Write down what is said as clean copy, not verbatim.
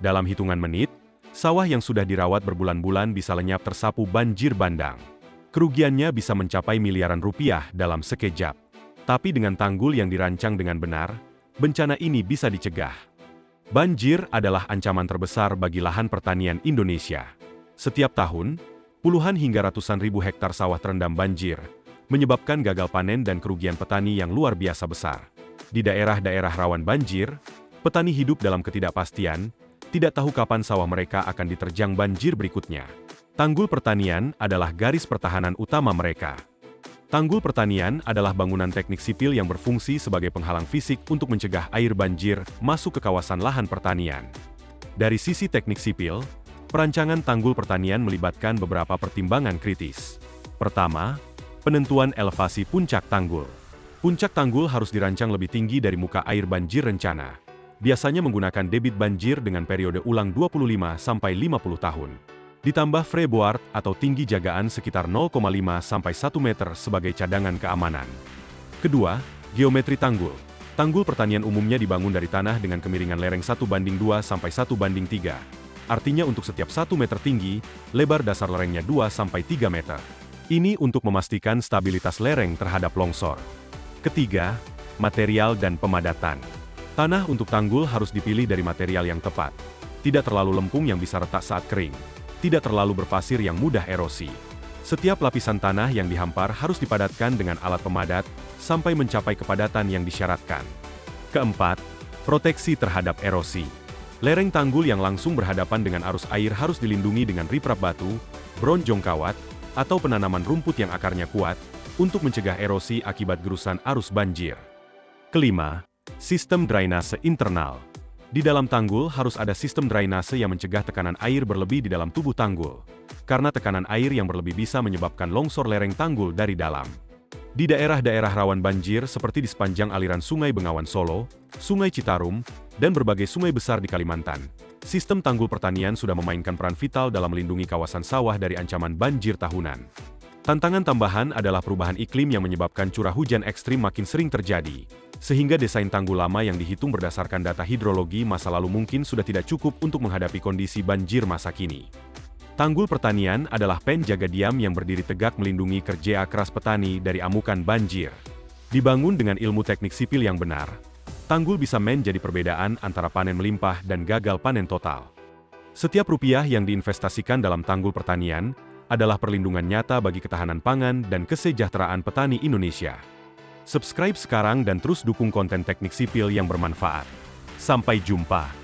Dalam hitungan menit, sawah yang sudah dirawat berbulan-bulan bisa lenyap tersapu banjir bandang. Kerugiannya bisa mencapai miliaran rupiah dalam sekejap. Tapi dengan tanggul yang dirancang dengan benar, bencana ini bisa dicegah. Banjir adalah ancaman terbesar bagi lahan pertanian Indonesia. Setiap tahun, puluhan hingga ratusan ribu hektar sawah terendam banjir, menyebabkan gagal panen dan kerugian petani yang luar biasa besar. Di daerah-daerah rawan banjir, petani hidup dalam ketidakpastian, tidak tahu kapan sawah mereka akan diterjang banjir berikutnya. Tanggul pertanian adalah garis pertahanan utama mereka. Tanggul pertanian adalah bangunan teknik sipil yang berfungsi sebagai penghalang fisik untuk mencegah air banjir masuk ke kawasan lahan pertanian. Dari sisi teknik sipil, perancangan tanggul pertanian melibatkan beberapa pertimbangan kritis. Pertama, penentuan elevasi puncak tanggul. Puncak tanggul harus dirancang lebih tinggi dari muka air banjir rencana. Biasanya menggunakan debit banjir dengan periode ulang 25-50 tahun. Ditambah freeboard atau tinggi jagaan sekitar 0,5-1 meter sebagai cadangan keamanan. Kedua, geometri tanggul. Tanggul pertanian umumnya dibangun dari tanah dengan kemiringan lereng 1:2-1:3. Artinya untuk setiap 1 meter tinggi, lebar dasar lerengnya 2-3 meter. Ini untuk memastikan stabilitas lereng terhadap longsor. Ketiga, material dan pemadatan. Tanah untuk tanggul harus dipilih dari material yang tepat. Tidak terlalu lempung yang bisa retak saat kering. Tidak terlalu berpasir yang mudah erosi. Setiap lapisan tanah yang dihampar harus dipadatkan dengan alat pemadat, sampai mencapai kepadatan yang disyaratkan. Keempat, proteksi terhadap erosi. Lereng tanggul yang langsung berhadapan dengan arus air harus dilindungi dengan riprap batu, bronjong kawat, atau penanaman rumput yang akarnya kuat, untuk mencegah erosi akibat gerusan arus banjir. Kelima, sistem drainase internal. Di dalam tanggul harus ada sistem drainase yang mencegah tekanan air berlebih di dalam tubuh tanggul. Karena tekanan air yang berlebih bisa menyebabkan longsor lereng tanggul dari dalam. Di daerah-daerah rawan banjir seperti di sepanjang aliran Sungai Bengawan Solo, Sungai Citarum, dan berbagai sungai besar di Kalimantan, sistem tanggul pertanian sudah memainkan peran vital dalam melindungi kawasan sawah dari ancaman banjir tahunan. Tantangan tambahan adalah perubahan iklim yang menyebabkan curah hujan ekstrim makin sering terjadi, sehingga desain tanggul lama yang dihitung berdasarkan data hidrologi masa lalu mungkin sudah tidak cukup untuk menghadapi kondisi banjir masa kini. Tanggul pertanian adalah pen jaga diam yang berdiri tegak melindungi kerja keras petani dari amukan banjir. Dibangun dengan ilmu teknik sipil yang benar, tanggul bisa menjadi perbedaan antara panen melimpah dan gagal panen total. Setiap rupiah yang diinvestasikan dalam tanggul pertanian adalah perlindungan nyata bagi ketahanan pangan dan kesejahteraan petani Indonesia. Subscribe sekarang dan terus dukung konten teknik sipil yang bermanfaat. Sampai jumpa.